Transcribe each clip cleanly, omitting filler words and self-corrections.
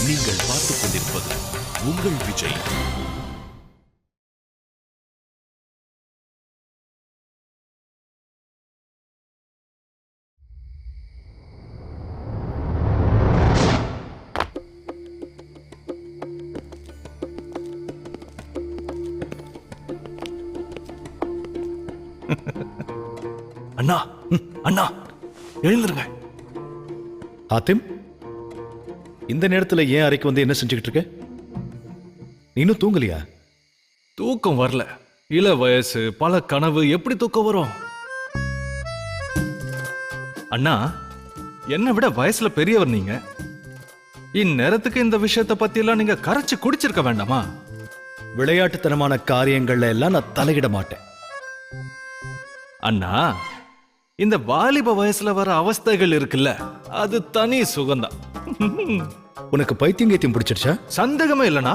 நீங்கள் பார்த்துக் கொண்டிருப்பது உங்கள் விஜய். அண்ணா அண்ணா எழுந்துருங்க. ஆத்திம், இந்த நேரத்துல ஏன் அறைக்கு வந்து என்ன செஞ்சுக்கிட்டு இருக்க? நீ இன்னும் தூங்கலையா? தூக்கம் வரல. இள வயசு, பல கனவு, எப்படி தூக்கம் வரும்? அண்ணா, என்னை விட வயசுல பெரியவர் நீங்க. இந்நேரத்துக்கு இந்த விஷயத்தை பத்தி எல்லாம் நீங்க கரைச்சு குடிச்சிருக்க வேண்டாமா? விளையாட்டுத்தனமான காரியங்கள்ல எல்லாம் நான் தலையிட மாட்டேன். அண்ணா, இந்த வாலிப வயசுல வர அவஸ்தைகள் இருக்குல்ல, அது தனி சுகம்தான். உனக்கு பைத்தியம் கீத்தியம் பிடிச்சிருச்சா? சந்தேகமே இல்லனா,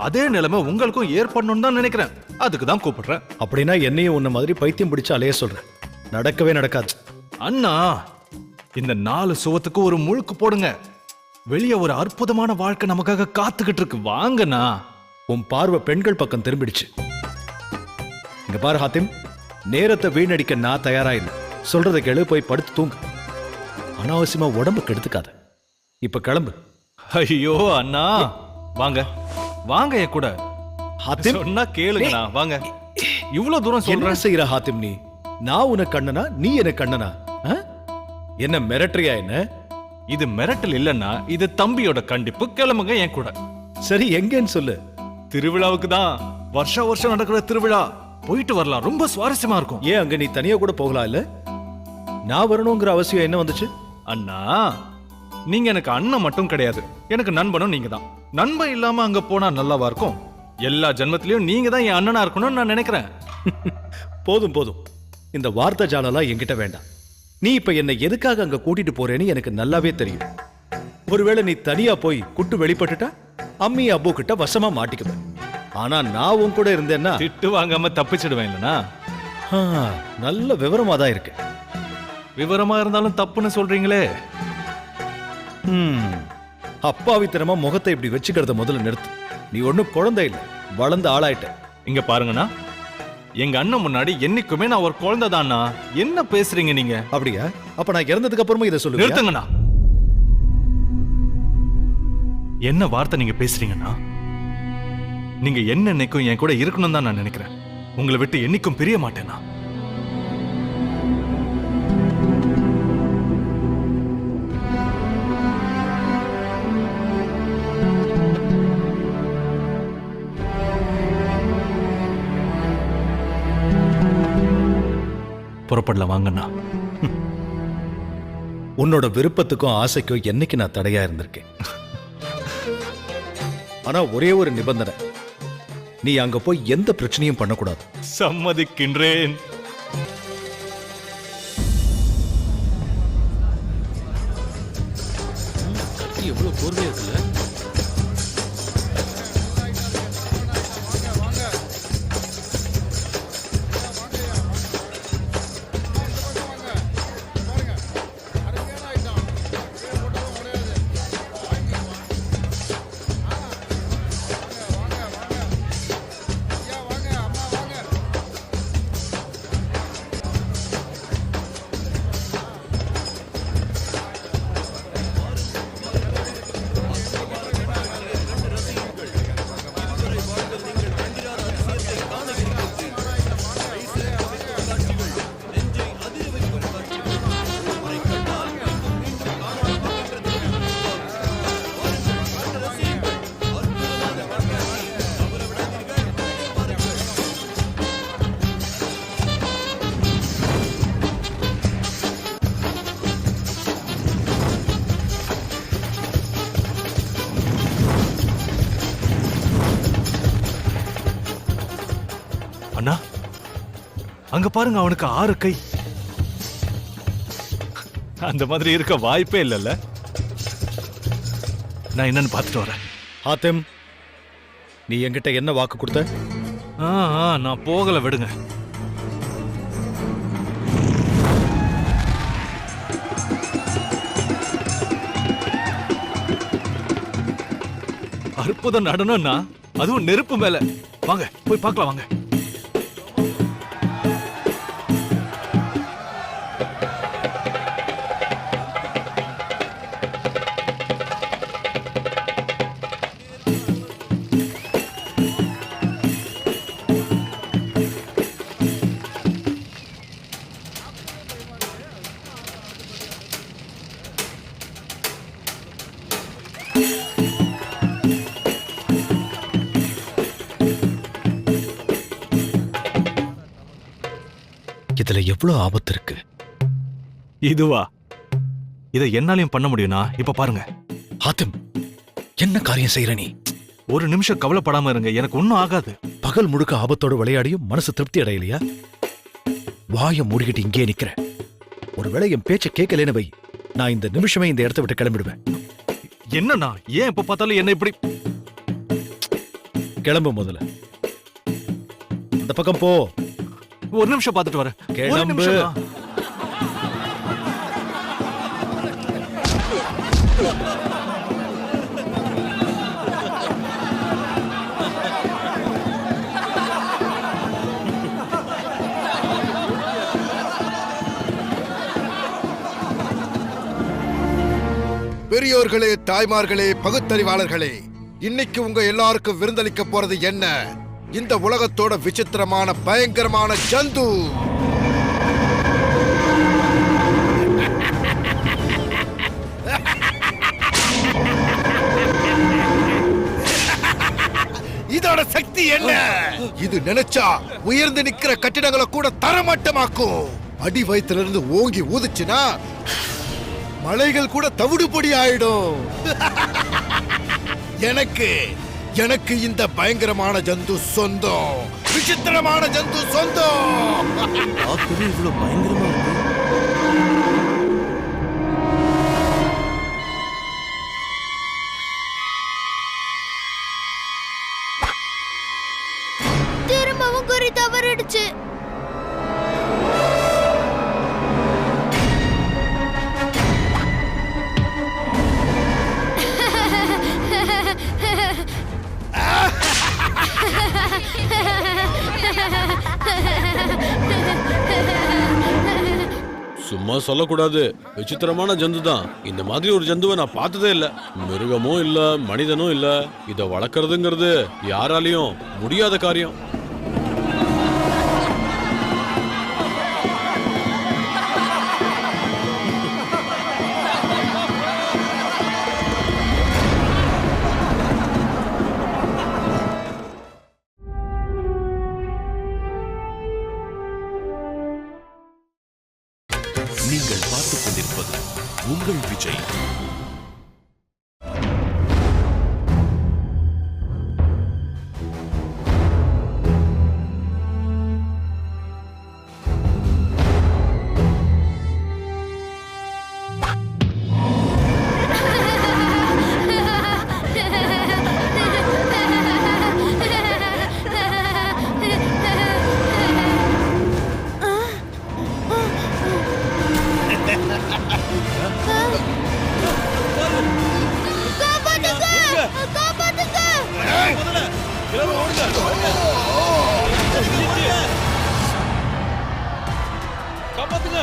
அதே நிலைமை உங்களுக்கும் ஏற்படணும்னு தான் நினைக்கிறேன். அதுக்கு தான் கூப்பிடுறேன். அப்படின்னா என்னையும் உன்ன மாதிரி பைத்தியம் பிடிச்ச அலைய சொல்றேன். நடக்கவே நடக்காது. அண்ணா, இந்த 4 சுவத்துக்கு ஒரு முழுக்கு போடுங்க. வெளியே ஒரு அற்புதமான வாழ்க்கை நமக்காக காத்துக்கிட்டு இருக்கு. வாங்கண்ணா. உன் பார்வை பெண்கள் பக்கம் திரும்பிடுச்சு. இங்க பாரு ஹாத்திம், நேரத்தை வீணடிக்க நான் தயாராயிரு. சொல்றதை கேளு, போய் படுத்து தூங்கு. அனாவசியமா உடம்புக்கு எடுத்துக்காத. இப்ப கிளம்பு. ஐயோ அண்ணா, வாங்க வாங்க என் கூட. ஹாத்திம், சொன்னா கேளுங்கண்ணா, வாங்க. இவ்வளவு தூரம் என்ன சொல்றேன். செய்யற ஹாத்திம் நீ? நான் உனக்கு கண்ணனா, நீ எனக்கு கண்ணனா? என்ன மிரட்டுறியா என்ன? இது மிரட்டல் இல்லன்னா, இது தம்பியோட கண்டிப்பு. கிளம்புங்க என் கூட. சரி, எங்கன்னு சொல்லு. திருவிழாவுக்கு தான். வருஷம் நடக்கிற திருவிழா. போயிட்டு வரலாம், ரொம்ப சுவாரஸ்யமா இருக்கும். ஏன் அங்க நீ தனியா கூட போகலாம் இல்ல? நான் வரணுங்கிற அவசியம் என்ன வந்துச்சு? அண்ணா, நீங்க எனக்கு அண்ணன் மட்டும் கிடையாது, எனக்கு நண்பனும் நீங்க தான். நண்பன் இல்லாம அங்க போனா நல்லாவா இருக்கும்? எல்லா ஜென்மத்திலயும் நீங்க தான் என் அண்ணனா இருக்கணும்னு நான் நினைக்கிறேன். போதும் போதும், இந்த வார்த்தை ஜாலெல்லாம் என்கிட்ட வேண்டாம். நீ இப்ப என்னை எதுக்காக அங்க கூட்டிட்டு போறேன்னு எனக்கு நல்லாவே தெரியும். ஒருவேளை நீ தனியா போய் குட்டு வெளிப்பட்டுட்டா அம்மி அப்பு கிட்ட வசமா மாட்டிக்குவேன். ஆனா நான் உன் கூட இருந்தேன்னா திட்டு வாங்காம தப்பிச்சிடுவேன். இல்லனா நல்ல விவரமா தான் இருக்கு. விவரமா இருந்தாலும் தப்புன்னு சொல்றீங்களே. அப்பாவித்தனமா முகத்தை இப்படி வச்சுக்கிறத முதல்ல நிறுத்து. நீ ஒன்னும் குழந்தை இல்லை, வளர்ந்த ஆளாயிட்ட. இங்க பாருங்கண்ணா, எங்க அண்ணன் முன்னாடி என்னைக்குமே நான் ஒரு குழந்தை தானா. என்ன பேசுறீங்க நீங்க? அப்படியா? அப்ப நான் இறந்ததுக்கு அப்புறமா இதை சொல்லுங்க. நிறுத்துங்கண்ணா. என்ன வார்த்தை நீங்க பேசுறீங்கண்ணா? நீங்க என்ன என்னைக்கும் என் கூட இருக்கணும் தான் நான் நினைக்கிறேன். உங்களை விட்டு என்னைக்கும் பிரிய மாட்டேனா. புறப்படலாம் வாங்கண்ணா. உன்னோட விருப்பத்துக்கும் ஆசைக்கும் என்னைக்கு நான் தடையா இருந்திருக்கேன். ஆனா ஒரே ஒரு நிபந்தனை, நீ அங்க போய் எந்த பிரச்சனையும் பண்ணக்கூடாது. சம்மதிக்கின்றேன். எவ்வளவு போர்வையா இருக்குல்ல? அண்ணா, அங்க பாருங்க, அவனுக்கு 6 கை. அந்த மாதிரி இருக்க வாய்ப்பே இல்லைல்ல. நான் என்னன்னு பார்த்துட்டு வரேன். ஹாத்திம், நீ என்கிட்ட என்ன வாக்கு கொடுத்த? நான் போகல, விடுங்க. அற்புத நடனம்னா அதுவும் நெருப்பு மேல. வாங்க போய் பார்க்கலாம் வாங்க. இதுல எவ்வளவு ஆபத்து இருக்கு. இதுவா? இதை என்னாலையும் பண்ண முடியும்னா இப்ப பாருங்க. ஆத்தம், என்ன காரியம் செய்யற நீ? ஒரு நிமிஷம் கவலைப்படாம இருங்க, எனக்கு ஒன்னும் ஆகாது. பகல் முழுக்க ஆபத்தோடு விளையாடியும் மனசு திருப்தி அடையலையா? வாயை மூடிக்கிட்டு இங்கே நிக்கிற. ஒருவேளை என் பேச்ச கேட்கலன்னு வை, நான் இந்த நிமிஷமே இந்த இடத்தை விட்டு கிளம்பிடுவேன். என்னண்ணா ஏன் இப்ப பார்த்தாலும் என்ன இப்படி? கிளம்பு முதல்ல. அந்த பக்கம் போ. ஒரு நிமிஷம் பார்த்துட்டு வரேன். ஒரு கிளம்பு. நிமிஷம். பெரியோர்களே, தாய்மார்களே, பகுத்தறிவாளர்களே, இன்னைக்கு உங்க எல்லாருக்கும் விருந்தளிக்க போறது என்ன? இந்த உலகத்தோட விசித்திரமான பயங்கரமான ஜந்து. இதோட சக்தி என்ன? இது நினைச்சா உயர்ந்து நிக்கிற கட்டிடங்களை கூட தரமட்டமாக்கும். அடி வயிற்றுல இருந்து ஓங்கி ஊதுச்சுன்னா மலைகள் கூட தவிடுபொடி ஆயிடும். எனக்கு இந்த பயங்கரமான ஜந்து சொந்தம். விசித்திரமான ஜந்து சொந்தம். இவ்வளவு பயங்கரமா இருக்கு. திரும்பவும் குறி தவறிடுச்சு. சும்மா சொல்லக்கூடாது. விசித்திரமான ஜந்து தான். இந்த மாதிரி ஒரு ஜந்துவை நான் பார்த்ததே இல்ல. மிருகமும் இல்ல, மனிதனும் இல்ல. இத வளர்க்கறதுங்கிறது யாராலையும் முடியாத காரியம். நீங்கள் பார்த்துக் கொண்டிருப்பது உங்கள் விஜய். காப்பாத்துங்க!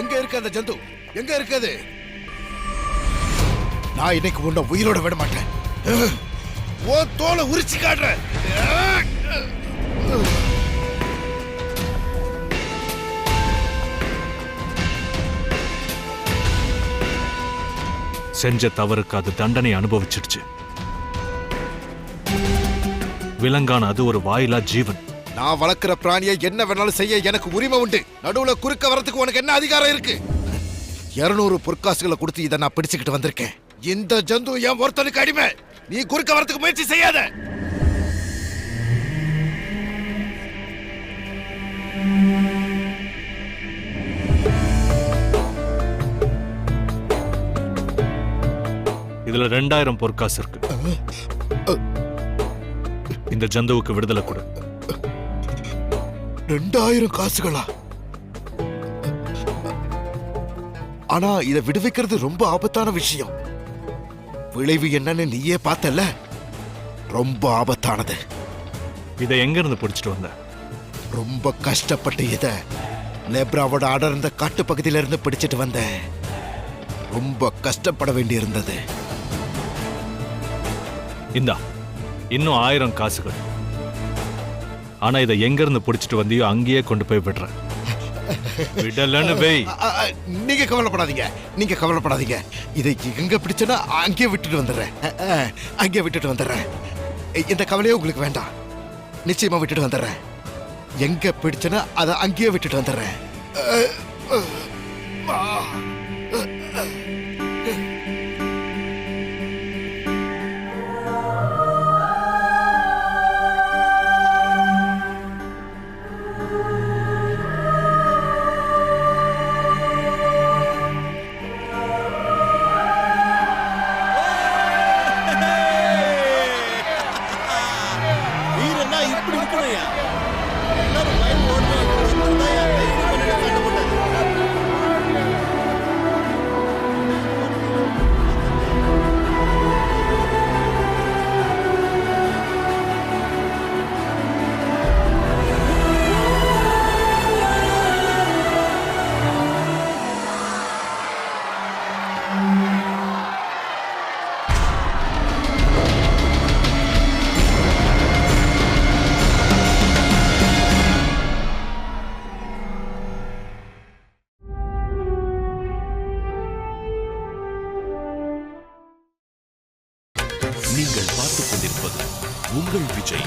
எங்க இருக்கு அந்த ஜந்து? எங்க இருக்குது? நான் இன்னைக்கு உன்னை உயிரோட விட மாட்டேன். ஓ தோலை உரிச்சு காட்டுறேன். செஞ்ச தவறுக்கு அது தண்டனை அனுபவிச்சிடுச்சு. விலங்கான அது ஒரு வாயிலா ஜீவன். நான் வளர்க்கிற பிராணியை என்ன வேணாலும் செய்ய எனக்கு உரிமை உண்டு. நடுவுல குறுக்க வரதுக்கு உனக்கு என்ன அதிகாரம் இருக்கு? 200 பொற்காசுகளை கொடுத்து இதை நான் பிடிச்சுக்கிட்டு வந்திருக்கேன். இந்த ஜந்து என் ஒருத்தனுக்கு அடிமை. நீ குறுக்க வரதுக்கு முயற்சி செய்யாத. இதுல 2000 பொற்காசு இருக்கு. இந்த ஜந்துவுக்கு விடுதலை கொடு. 2000 காசுகளா? ஆனா இதை விடுவிக்கிறது ரொம்ப ஆபத்தான விஷயம். விளைவு என்னன்னு நீயே பார்த்தல. ரொம்ப ஆபத்தானது. இதை எங்க இருந்து பிடிச்சிட்டு வந்த? ரொம்ப கஷ்டப்பட்டு இத லெப்ராவோட அடர்ந்த காட்டு பகுதியில இருந்து பிடிச்சிட்டு வந்தேன். ரொம்ப கஷ்டப்பட வேண்டி இருந்தது. இந்தா இன்னும் 1000 காசுகள். ஆனா இதை எங்க இருந்து பிடிச்சிட்டு வந்தியோ அங்கேயே கொண்டு போய் விடுறேன். விடலன்னு வெய். நீங்க கவலைப்படாதீங்க, நீங்க கவலைப்படாதீங்க. இதை எங்க பிடிச்சனா அங்கே விட்டுட்டு வந்துடுறேன். அங்கே விட்டுட்டு வந்துடுறேன். இந்த கவலையே உங்களுக்கு வேண்டாம். நிச்சயமா விட்டுட்டு வந்துடுறேன். எங்க பிடிச்சனா அதை அங்கேயே விட்டுட்டு வந்துடுறேன். நீங்கள் பார்த்துக் கொண்டிருப்பது உங்கள் விஜய்.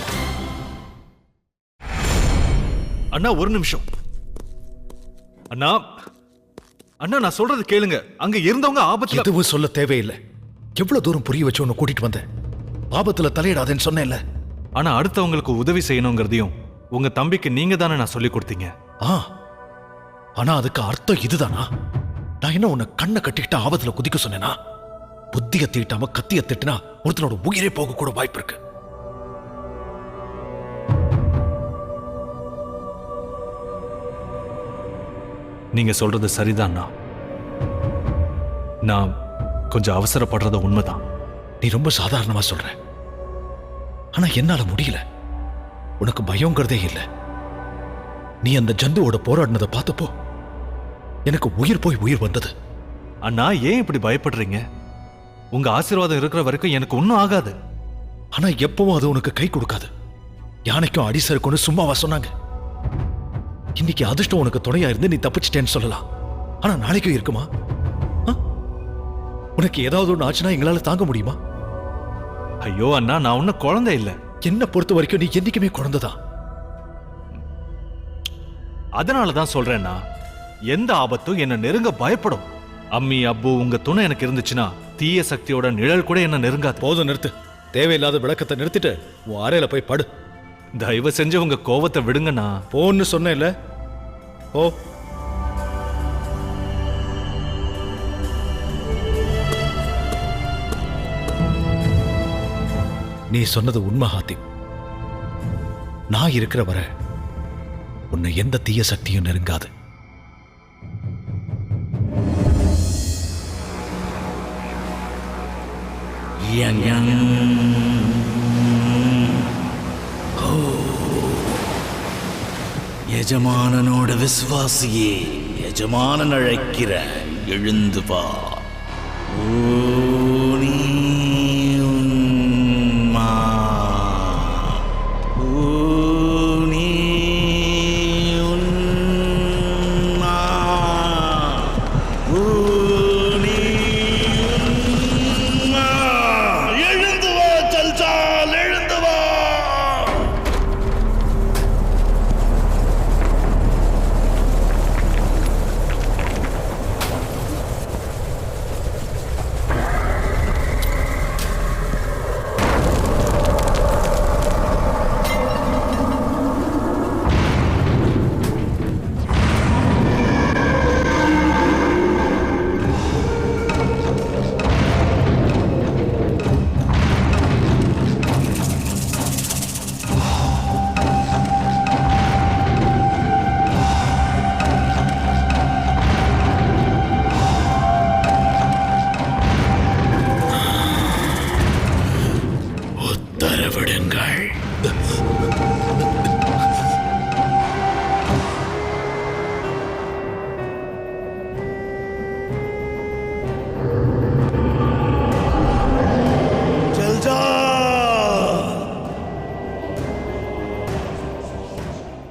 அண்ணா ஒரு நிமிஷம். அண்ணா அண்ணா நான் சொல்றது கேளுங்க. அங்க இருந்தவங்க ஆபத்துல. எதுவும் சொல்ல தேவையில்லை. எவ்வளவு தூரம் புரிய வச்சு உன்னை கூட்டிட்டு வந்தேன். ஆபத்துல தலையிடாதேன்னு சொன்னேன்ல. ஆனா அடுத்தவங்களுக்கு உதவி செய்யணுங்கிறதையும் உங்க தம்பிக்கு நீங்க தானே நான் சொல்லி கொடுத்தீங்க. ஆனா அதுக்கு அர்த்தம் இதுதானா? நான் என்ன உன்னை கண்ணை கட்டிக்கிட்ட ஆபத்துல குதிக்க சொன்னேனா? புத்திய தீட்டாம கத்திய திட்டினா ஒருத்தனோட உயிரே போக கூட வாய்ப்பு இருக்கு. நீங்க சொல்றது சரிதான். நான் கொஞ்சம் அவசரப்படுறது உண்மைதான். நீ ரொம்ப சாதாரணமா சொல்ற. ஆனா என்னால முடியல. உனக்கு பயங்கிறதே இல்லை. நீ அந்த ஜந்துவோட போராடினதை பார்த்தப்போ எனக்கு உயிர் போய் உயிர் வந்தது. அண்ணா ஏன் இப்படி பயப்படுறீங்க? உங்க ஆசீர்வாதம் இருக்கிற வரைக்கும் எனக்கு ஒன்னும் ஆகாது. ஆனா எப்பவும் அது உனக்கு கை கொடுக்காது. யானைக்கும் அடிசருக்குன்னு சும்மாவா சொன்னாங்க? இன்னைக்கு அதிர்ஷ்டம் உனக்கு துணையா இருந்து நீ தப்பிச்சிட்டேன்னு சொல்லலாம். ஆனா நாளைக்கும் இருக்குமா? உனக்கு ஏதாவது ஒண்ணு ஆச்சுன்னா எங்களால தாங்க முடியுமா? ஐயோ அண்ணா, நான் ஒன்னும் குழந்தை இல்ல. என்ன பொறுத்த வரைக்கும் நீ என்னைக்குமே குழந்தைதான். அதனாலதான் சொல்றேன்னா, எந்த ஆபத்தும் என்ன நெருங்க பயப்படும். அம்மி அப்பு உங்க துணை எனக்கு இருந்துச்சுன்னா தீய சக்தியோட நிழல் கூட என்ன நெருங்காது. போதும், நிறுத்து. தேவையில்லாத விளக்கத்தை நிறுத்திட்டு உன் அறையில போய் படு. தயவு செஞ்சு உங்க கோவத்தை விடுங்கண்ணா. போன்னு சொன்னேன்ல. ஓ, நீ சொன்னது உண்மை ஹாத்திம். நான் இருக்கிற வரை உன்னை எந்த தீய சக்தியும் நெருங்காது. எஜமானனோட விசுவாசியே, எஜமானன் அழைக்கிற, எழுந்து வா.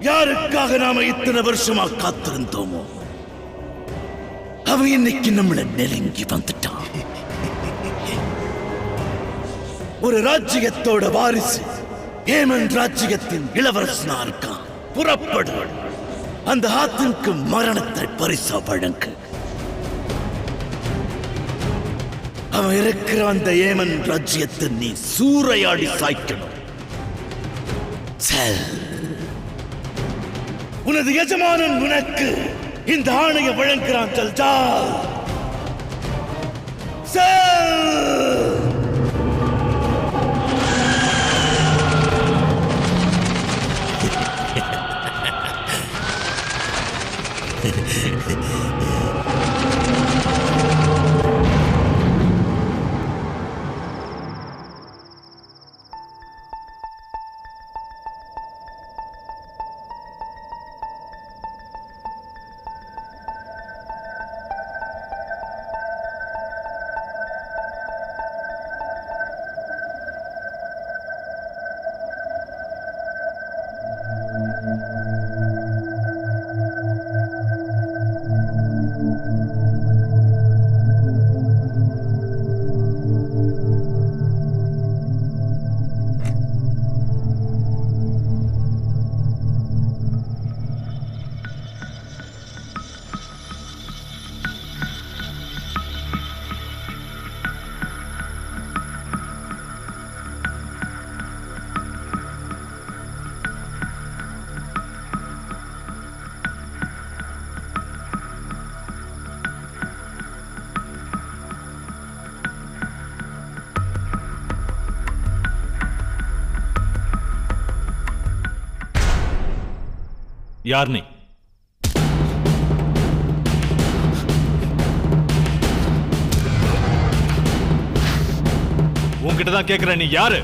யாருக்காக நாம இத்தனை வருஷமா காத்திருந்தோமோ அவன் இன்னைக்கு நம்மள நெருங்கி வந்துட்டான். ஒரு ராஜ்யத்தோட வாரிசு, ஏமன் ராஜ்யத்தின் இளவரசனா இருக்கான். புறப்படு. அந்த ஆத்தினுக்கு மரணத்தை பரிசா வழங்கு. அவன் இருக்கிற அந்த ஏமன் ராஜ்யத்தை நீ சூறையாடி சாய்க்கணும். செல். உனது எஜமானன் உனக்கு இந்த ஆணையை வழங்குகிறான். ஜல்ஜால் செல். யார் நீ? உன்கிட்ட தான் கேக்குறேன், நீ யாரு?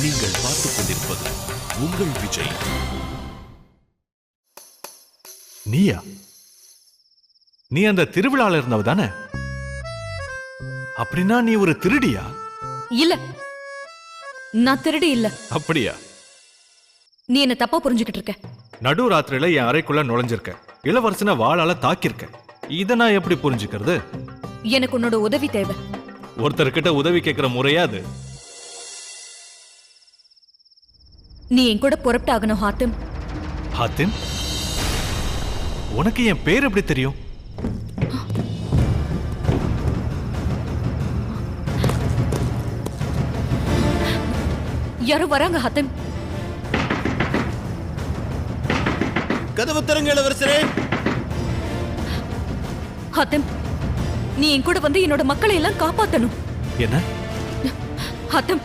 நீங்கள் பார்த்துக் கொண்டிருப்பது உங்கள் விஜய். நீயா? நீ அந்த திருவிழால இருந்தவ தானே? அப்படின்னா நீ ஒரு திருடியா? இல்ல, நான் திருடி இல்ல. அப்படியா? நீ என்ன தப்பா புரிஞ்சுக்கிட்டு இருக்க. நடு ராத்திரியில என் அறைக்குள்ள நுழைஞ்சிருக்க, இளவரசனை வாளால தாக்கியிருக்க. இத நான் எப்படி புரிஞ்சுக்கிறது? எனக்கு உன்னோட உதவி தேவை. ஒருத்தர்கிட்ட உதவி கேட்கிற முறையா அது? நீ என் கூட புறப்பட்டாகணும் ஹாத்திம். ஹாத்திம்? உனக்கு என் பேர் எப்படி தெரியும்? யாரும் வராங்க ஹாத்திம். கதவு திறங்க இளவரசரே. ஹாத்திம், நீ என் கூட வந்து என்னோட மக்களை எல்லாம் காப்பாத்தணும். என்ன? ஹாத்திம்,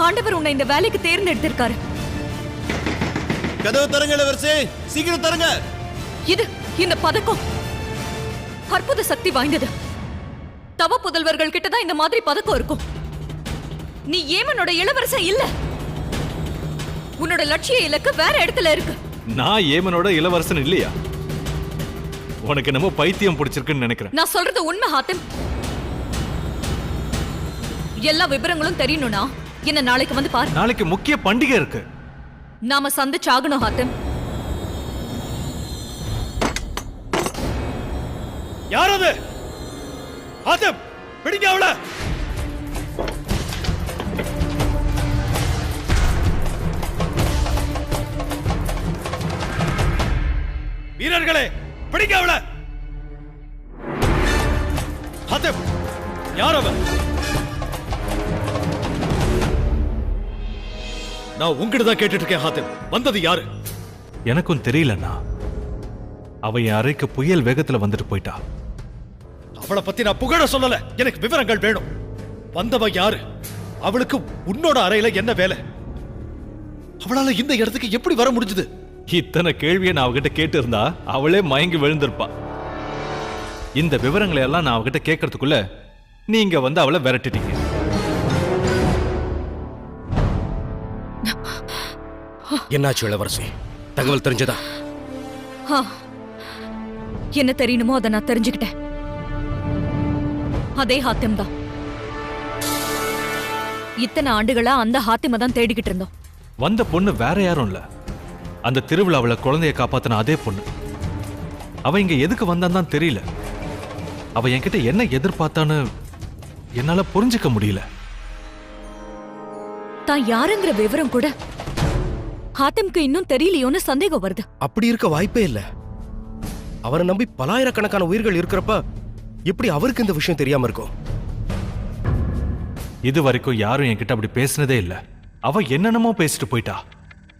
ஆண்டவர் உன்னை இந்த வேலைக்கு தேர்ந்தெடுத்திருக்காரு. கதவு தரங்க இளவரசே, சீக்கிரம் தரங்க. இது இந்த பதக்கம் அற்புத சக்தி வாய்ந்தது. தவ புதல்வர்கள் கிட்டதான் இந்த மாதிரி பதக்கம் இருக்கும். நீ ஏமனோட இளவரசன் இல்ல. உன்னோட லட்சிய இலக்கு வேற இடத்துல இருக்கு. நான் ஏமனோட இளவரசன் இல்லையா? உனக்கு என்னமோ பைத்தியம் பிடிச்சிருக்குன்னு நினைக்கிறேன். நான் சொல்றது உண்மை ஹாத்திம். எல்லா விவரங்களும் தெரியணும்னா என்ன நாளைக்கு வந்து பாரு. நாளைக்கு முக்கிய பண்டிகை இருக்கு. நாம சந்திச்சாகணும் ஹாத்திம். யார் அது? ஹாத்திம், பிடிங்க அவள. வீரர்களே, பிடிங்க அவள. ஹாத்திம், யார் அவன்? நான் உங்ககிட்ட தான் கேட்டுட்டு இருக்கேன் ஹாத்திம். வந்தது யாரு? எனக்கும் தெரியலண்ணா. அவ என் அறைக்கு புயல் வேகத்துல வந்துட்டு போயிட்டா. அவளை பத்தி நான் புகழ சொல்லல, எனக்கு விவரங்கள் வேணும். வந்தவ யாரு? அவளுக்கு உன்னோட அறையில என்ன வேலை? அவளால இந்த இடத்துக்கு எப்படி வர முடிஞ்சது? இத்தனை கேள்வியை நான் அவகிட்ட கேட்டு இருந்தா அவளே மயங்கி விழுந்திருப்பா. இந்த விவரங்களை எல்லாம் நான் அவகிட்ட கேட்கறதுக்குள்ள நீங்க வந்து அவளை விரட்டிட்டீங்க. என்னாச்சு இளவரசி? தகவல் தெரிஞ்சதா? என்ன தெரியணுமோ அதை நான் தெரிஞ்சுக்கிட்டேன். அதே ஹாத்திம் தான். இத்தனை ஆண்டுகளா அந்த ஹாத்திம தான் தேடிக்கிட்டு இருந்தோம். வந்த பொண்ணு வேற யாரும் இல்ல, அந்த திருவிழாவுல குழந்தைய காப்பாத்தின அதே பொண்ணு. அவ இங்க எதுக்கு வந்தான்னு தான் தெரியல. அவ என்கிட்ட என்ன எதிர்பார்த்தான்னு என்னால புரிஞ்சுக்க முடியல. தான் யாருங்கிற விவரம் கூட ஹாத்திம்க்கு இன்னும் தெரியலையோன்னு சந்தேகம் வருது. அப்படி இருக்க வாய்ப்பே இல்ல. அவரை நம்பி பலாயிரக்கணக்கான உயிர்கள் இருக்கிறப்ப எப்படி அவருக்கு இந்த விஷயம் தெரியாம இருக்கும்? இது வரைக்கும் யாரும் என்கிட்ட அப்படி பேசினதே இல்ல. அவ என்னென்னமோ பேசிட்டு போயிட்டா.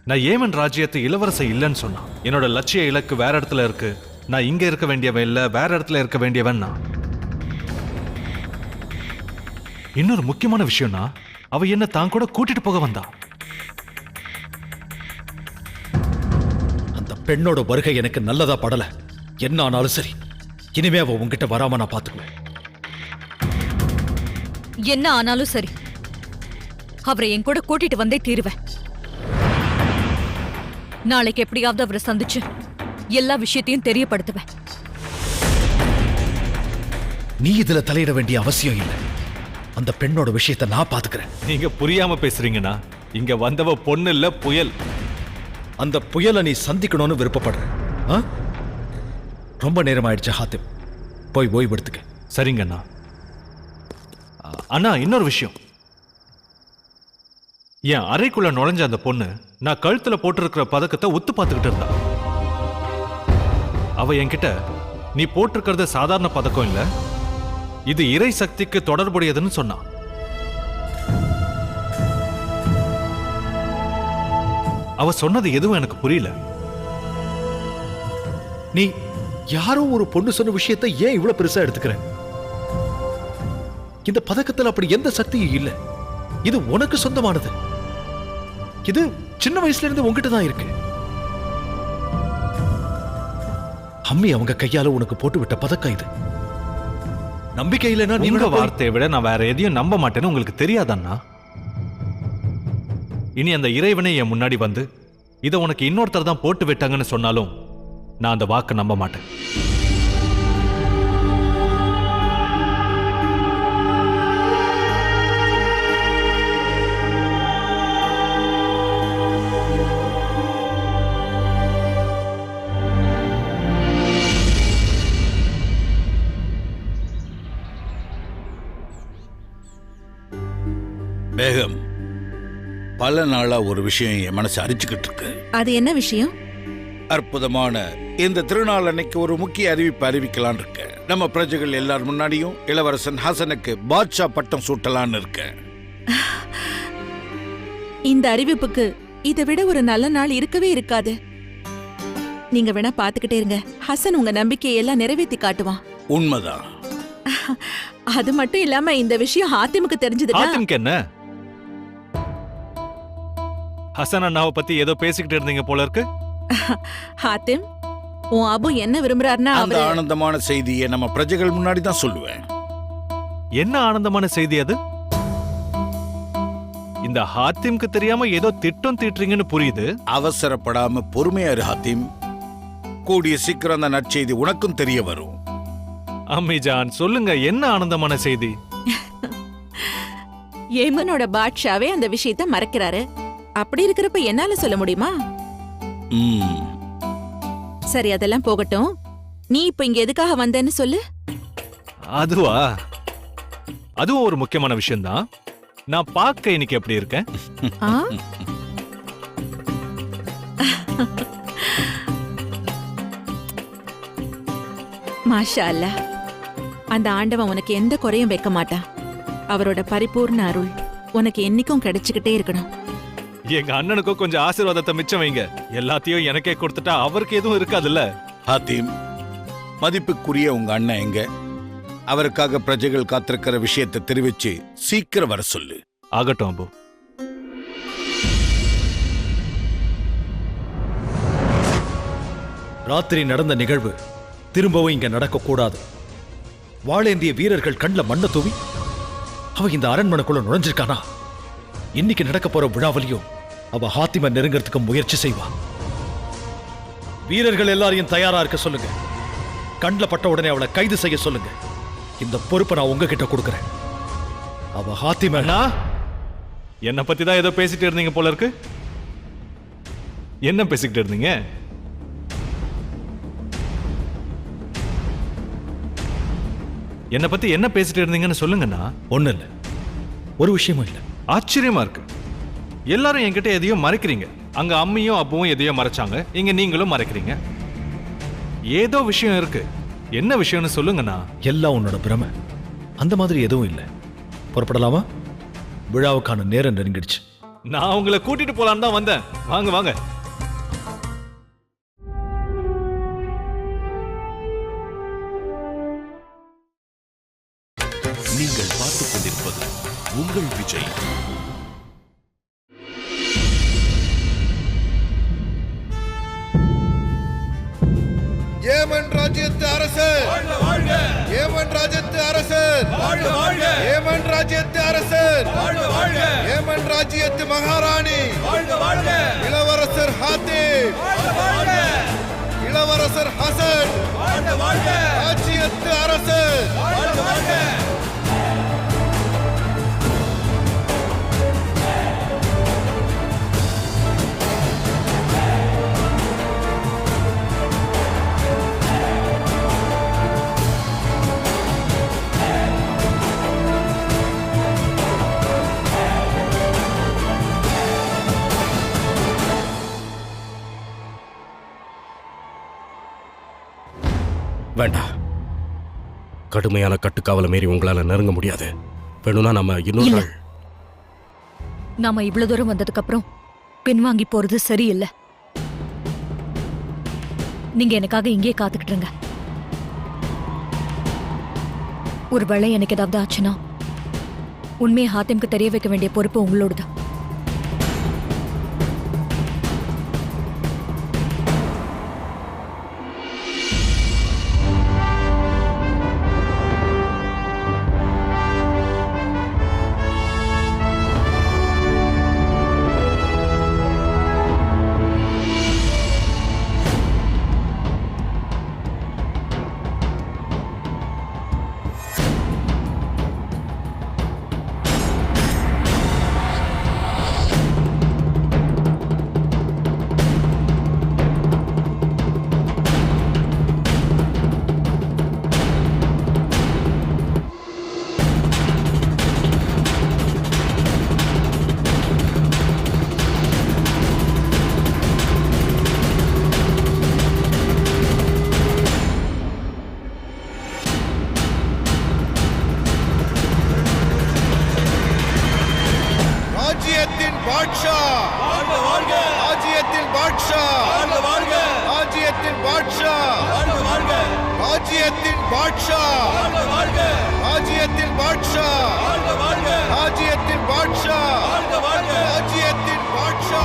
நான் ஏமன் ராஜ்யத்து இளவரசன் இல்லைன்னு சொன்னா. என்னோட லட்சிய இலக்கு வேற இடத்துல இருக்கு. நான் இங்க இருக்க வேண்டியவன் இல்ல, வேற இடத்துல இருக்க வேண்டியவன் நான். இன்னொரு முக்கியமான விஷயம்னா, அவ என்ன தான் கூட கூட்டிட்டு போக வந்தா. அந்த பெண்ணோட வருகை எனக்கு நல்லதா படல. என்ன ஆனாலும் சரி, இனிமே அவ உங்ககிட்ட வராம நான் பாத்துக்குவேன். என்ன ஆனாலும் சரி, அவரை என் கூட கூட்டிட்டு வந்தே தீருவேன். நாளைக்கு எப்படியாவது அவரை சந்திச்சு எல்லா விஷயத்தையும் தெரியப்படுத்துவேன். நீ இதுல தலையிட வேண்டிய அவசியம் இல்லை. அந்த பெண்ணோட விஷயத்தை நான் பாத்துக்கிறேன். நீங்க புரியாம பேசுறீங்கன்னா, இங்க வந்தவ பொண்ணு இல்ல, புயல். அந்த புயலை நீ சந்திக்கணும்னு விருப்பப்படுற. ரொம்ப நேரம் ஆயிடுச்சு ஹாத்திம், போய் ஓய்வு எடுத்துக்க. சரிங்கண்ணா. அண்ணா, இன்னொரு விஷயம். என் அறைக்குள்ள நுழைஞ்ச அந்த பொண்ணு நான் கழுத்துல போட்டிருக்கிற பதக்கத்தை ஒத்து பார்த்துக்கிட்டு இருந்தா. அவ என்கிட்ட, நீ போட்டிருக்கிறது சாதாரண பதக்கம் இல்ல, இது இறை சக்திக்கு தொடர்புடையதுன்னு சொன்னா. அவ சொன்னது எதுவும் எனக்கு புரியல. நீ யாரோ ஒரு பொண்ணு சொன்ன விஷயத்தை ஏன் இவ்வளவு பெருசா எடுத்துக்கிற? இந்த பதக்கத்துல அப்படி எந்த சக்தியும் இல்ல. இது உனக்கு சொந்தமானது. இது சின்ன வயசுல இருந்து உங்ககிட்ட தான் இருக்கு. அம்மி அவங்க கையால உனக்கு போட்டு விட்ட பதக்கம் இது. நம்பிக்கை இல்லைன்னா நீங்க வார்த்தையை விட நான் வேற எதையும் நம்ப மாட்டேன்னு உங்களுக்கு தெரியாதண்ணா. இனி அந்த இறைவனை என் முன்னாடி வந்து இதை உனக்கு இன்னொருத்தர் தான் போட்டு விட்டாங்கன்னு சொன்னாலும் நான் அந்த வாக்கை நம்ப மாட்டேன். பேகம், பல நாளா ஒரு விஷயம் என் மனசு அரிச்சுக்கிட்டு இருக்கு. அது என்ன விஷயம்? அற்புதமான இந்த திருநாள் அன்னைக்கு ஒரு முக்கிய அறிவிப்பு அறிவிக்கலான் இருக்க. நம்ம பிரஜைகள் எல்லார் முன்னாடியும் இளவரசன் ஹசனுக்கு பாட்ஷா பட்டம் சூட்டலான்னு இருக்க. இந்த அறிவிப்புக்கு இதை விட ஒரு நல்ல நாள் இருக்கவே இருக்காது. நீங்க வேணா பாத்துக்கிட்டே இருங்க. ஹசன் உங்க நம்பிக்கையை எல்லாம் நிறைவேற்றி காட்டுவான். உண்மைதான். அது மட்டும் இல்லாம இந்த விஷயம் ஹாத்திமுக்கு தெரிஞ்சதுன்னா ஹாத்திமுக்கு என்ன? ஹசன் அண்ணாவை பத்தி ஏதோ பேசிக்கிட்டு இருந்தீங்க போல இருக்கு. ஹாத்திம், உன் அபு என்ன விரும்புறாருன்னா அந்த ஆனந்தமான செய்தியை நம்ம பிரஜைகள் முன்னாடி தான் சொல்லுவேன். என்ன ஆனந்தமான செய்தி அது? இந்த ஹாத்திம்க்கு தெரியாம ஏதோ திட்டம் தீட்டுறீங்கன்னு புரியுது. அவசரப்படாம பொறுமையா இரு ஹாத்திம். கூடிய சீக்கிரம் அந்த நற்செய்தி உனக்கும் தெரிய வரும். அம்மிஜான், சொல்லுங்க, என்ன ஆனந்தமான செய்தி? ஏமனோட பாட்ஷாவே அந்த விஷயத்தை மறைக்கிறாரு. அப்படி இருக்கிறப்ப என்னால சொல்ல முடியுமா? சரி, அதெல்லாம் போகட்டும். நீ இப்ப இங்க எதுக்காக வந்தேன்னு சொல்லு. அதுவா? அதுவும் ஒரு முக்கியமான விஷயம்தான். நான் பார்க்க இன்னைக்கு எப்படி இருக்கேன்? ஆ? மாஷா அல்லாஹ். அந்த ஆண்டவன் உனக்கு எந்த குறையும் வைக்க மாட்டான். அவரோட பரிபூர்ண அருள் உனக்கு என்னைக்கும் கிடைச்சுக்கிட்டே இருக்கணும். எங்க அண்ணனுக்கும் கொஞ்சம் ஆசீர்வாதத்தை மிச்சம் வைங்க. எல்லாத்தையும் எனக்கே கொடுத்துட்டா அவருக்கு எதுவும் இருக்காதுல்ல. ஹாத்திம், மதிப்புக்குரிய உங்க அண்ணன் எங்க? அவருக்காக பிரஜைகள் காத்திருக்கிற விஷயத்தை தெரிவிச்சு சீக்கிரம் வர சொல்லு. ஆகட்டும் அபு. ராத்திரி நடந்த நிகழ்வு திரும்பவும் இங்க நடக்க கூடாது. வாளேந்திய வீரர்கள் கண்ணில் மண்ணை தூவி அவ இந்த அரண்மனைக்குள்ள நுழைஞ்சிருக்கானா? இன்னைக்கு நடக்க போற விழாவிலையும் அவ ஹாத்திம நெருங்கிறதுக்கு முயற்சி செய்வா. வீரர்கள் எல்லாரையும் தயாரா இருக்க சொல்லுங்க. கண்ணில் பட்ட உடனே அவளை கைது செய்ய சொல்லுங்க. இந்த பொறுப்பை நான் உங்ககிட்ட கொடுக்கறேன். அவ ஹாத்திம என்ன பத்தி தான் ஏதோ பேசிட்டு இருந்தீங்க போல இருக்கு. என்ன பேசிக்கிட்டு இருந்தீங்க? என்ன பத்தி என்ன பேசிட்டு இருந்தீங்கன்னு சொல்லுங்கண்ணா. ஒண்ணு இல்ல, ஒரு விஷயமும் இல்ல. ஆச்சரியமா இருக்கு. எல்லாரும் என்கிட்ட எதையோ மறைக்கிறீங்க. அங்க அம்மியும் அப்புவும் எதையோ மறைச்சாங்க, இங்க நீங்களும் மறைக்கிறீங்க. ஏதோ விஷயம் இருக்கு. என்ன விஷயம்னு சொல்லுங்கண்ணா. எல்லாம் உன்னோட பிரமை. அந்த மாதிரி எதுவும் இல்லை. புறப்படலாமா? விழாவுக்கான நேரம் நெருங்கிடுச்சு. நான் உங்களை கூட்டிட்டு போலான்னு தான் வந்தேன். வாங்க வாங்க. நீங்கள் பார்த்துக் கொண்டிருப்பது உங்கள் விஜய். ஏமன் ராஜ்யத்து அரசர், ஏமன் ராஜ்யத்து அரசர், ஏமன் ராஜ்யத்து அரசர், ஏமன் ராஜ்யத்து மகாராணி, இளவரசர் ஹாத்திம், இளவரசர் ஹசன், ராஜ்யத்து அரசர். வேண்டாம். கடுமையான கட்டுக்காவலை மீறி உங்களால நெருங்க முடியாது. வேணும்னா நம்ம இன்னொரு நாள். நாம இவ்வளவு தூரம் வந்ததுக்கு அப்புறம் பின்வாங்கி போறது சரியில்லை. நீங்க எனக்காக இங்கே காத்துக்கிட்டுருங்க. ஒருவேளை எனக்கு ஏதாவது ஆச்சுன்னா உண்மையை ஹாத்திம்க்கு தெரிய வைக்க வேண்டிய பொறுப்பு உங்களோடது. ராஜ்யத்தின் பாட்ஷா, ராஜ்யத்தின் பாட்ஷா, ராஜ்யத்தின் பாட்ஷா, ராஜ்யத்தின் பாட்ஷா, ராஜ்யத்தின் பாட்ஷா, ராஜ்யத்தின் பாட்ஷா, ராஜ்யத்தின் பாட்ஷா.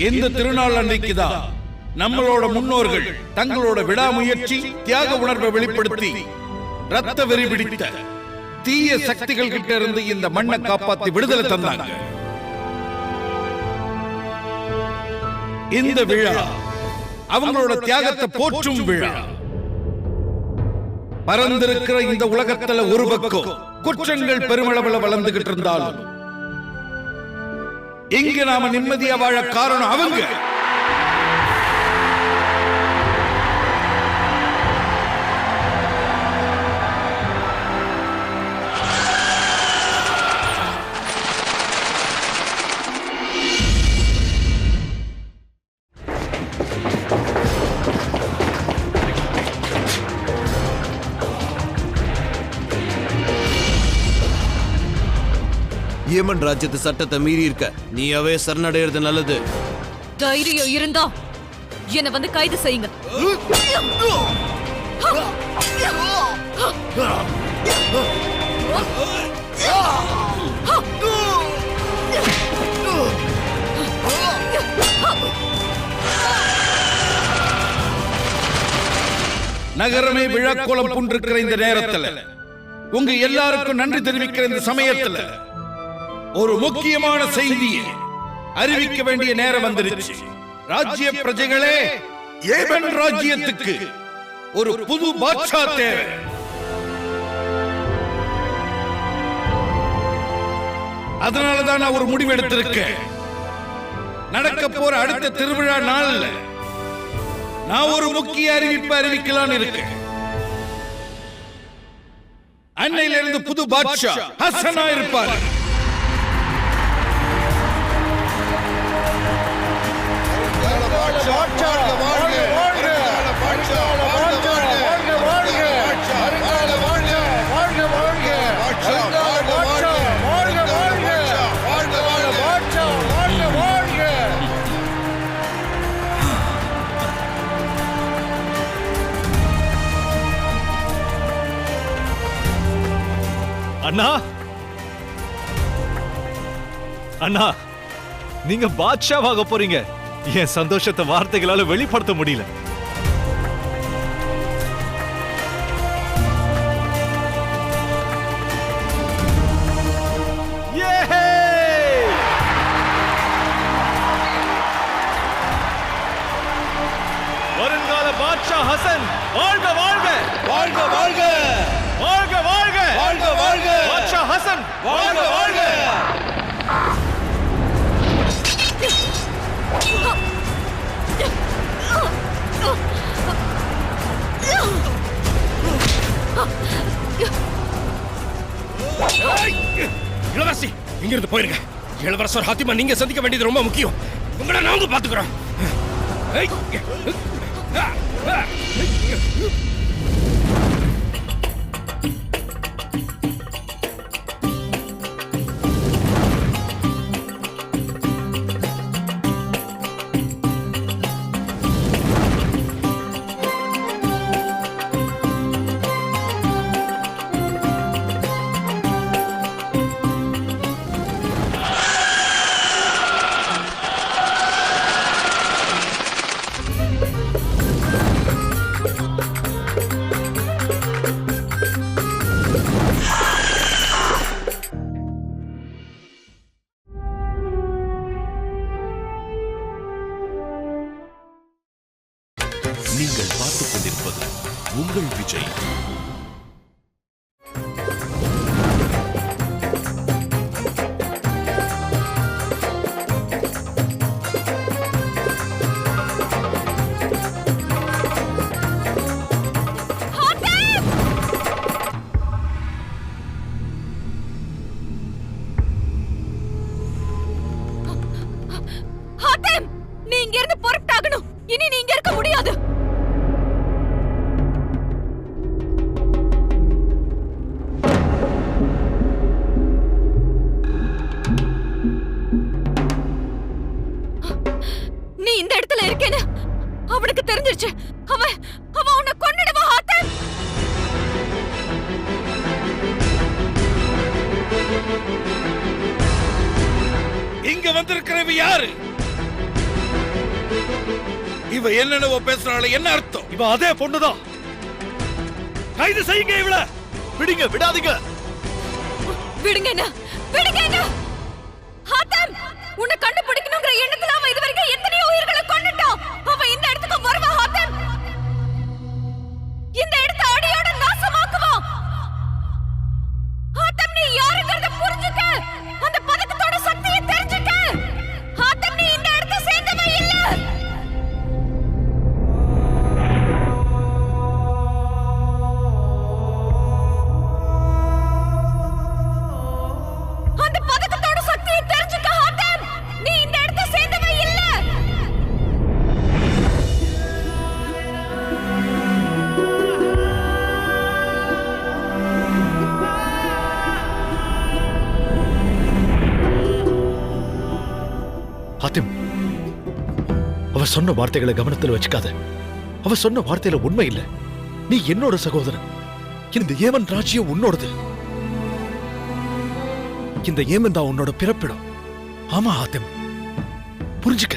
இந்த திருநாள் அன்றைக்குதான் நம்மளோட முன்னோர்கள் தங்களோட விடாமுயற்சி தியாக உணர்வை வெளிப்படுத்தி ரத்த வெறி பிடித்த தீய சக்திகள் கிட்ட இருந்து இந்த மண்ணை காப்பாத்தி விடுதலை தந்தாங்க. இந்த விழா அவங்களோட தியாகத்தை போற்றும் விழா. பறந்திருக்கிற இந்த உலகத்துல ஒரு பக்கம் குற்றங்கள் பெருமளவுல வளர்ந்துகிட்டு இருந்தாலும் இங்க நாம நிம்மதியா வாழ காரணம் அவங்க. ஏமன் ராஜ்யத்து சட்டத்தை மீறி இருக்க நீயாவே சரணடைகிறது நல்லது. தைரியம் இருந்தா என்ன வந்து கைது செய்யுங்க. நகரமே விழாக்கோலம் பூண்டிருக்கிற இந்த நேரத்துல உங்க எல்லாருக்கும் நன்றி தெரிவிக்கிற இந்த சமயத்துல ஒரு முக்கியமான செய்தியை அறிவிக்க வேண்டிய நேரம் வந்துருச்சு. ராஜ்ய பிரஜைகளே, ஏமன் ராஜ்யத்துக்கு ஒரு புது பாட்ஷா தேவை. அதனாலதான் நான் ஒரு முடிவு எடுத்திருக்கேன். நடக்க போற அடுத்த திருவிழா நாள்ல நான் ஒரு முக்கிய அறிவிப்பு அறிவிக்கலான்னு இருக்கேன். அன்னையிலிருந்து புது பாட்ஷா ஹசனா இருப்பார். அண்ணா அண்ணா, நீங்க பாட்ஷாவாக போறீங்க. என் சந்தோஷத்தை வார்த்தைகளால வெளிப்படுத்த முடியல. வருங்கால பாட்ஷா ஹசன் வாழ்க வாழ்க வாழ்க வாழ்க வாழ்க வாழ்க வாழ்க வாழ்க பாட்ஷா ஹசன் வாழ்க வாழ்க. இளவரசி, இங்க இருந்து போயிருங்க. இளவரசர் ஹாத்திமா நீங்க சந்திக்க வேண்டியது ரொம்ப முக்கியம். உங்களை நாங்க பாத்துக்கிறோம். நீங்கள் பார்த்துக் கொண்டிருப்பது உங்கள் விஜய். நீ இங்க இருந்து புறப்பட்டாகணும். இனி நீ இங்க இருக்க முடியாது. நீ இந்த இடத்துல இருக்கேன்னு அவனுக்கு தெரிஞ்சிருச்சு. அவன் உன்னை கொன்னுடுவான் ஹாத்தம். இங்க வந்திருக்கிறவ யாரு? இவ என்னென்னவோ பேசுறாள், என்ன அர்த்தம்? இவ அதே பொண்ணுதான். கைது செய்யுங்க இவள. விடுங்க, விடாதீங்க. விடுங்க என்ன, விடுங்க என்ன. ஹாத்தம், உன்னை கண்டுபிடிக்கணுங்கிற எண்ணத்துல அவன் இதுவரைக்கும் எத்தனையோ உயிர்களை கொன்னுட்டான். அவன் இந்த இடத்துக்கு வருவா ஹாத்தம். இந்த இடத்தை அடியோட நாசமாக்குவான். ஹாத்தம், நீ யாருங்கிறத புரிஞ்சுக்க. அந்த பதக்கத்தோட சக்தியை தெரிஞ்சுக்க. ஹாத்தம், நீ இந்த இடத்தை சேர்ந்தவன் இல்ல. அந்த பதக்கத்தோட சக்தியை தெரிஞ்சுக்க ஹாத்தம். நீ இந்த இடத்தை சேர்ந்தவன் இல்ல. ஹாத்திம், அவ சொன்ன வார்த்தைகளை கவனத்தில் வச்சுக்காத. அவ சொன்ன வார்த்தையில உண்மை இல்ல. நீ என்னோட சகோதரன். இந்த ஏமன் ராஜ்யம் உன்னோடது. இந்த ஏமன் தான் உன்னோட பிறப்பிடம். ஆமா ஹாத்திம், புரிஞ்சுக்க.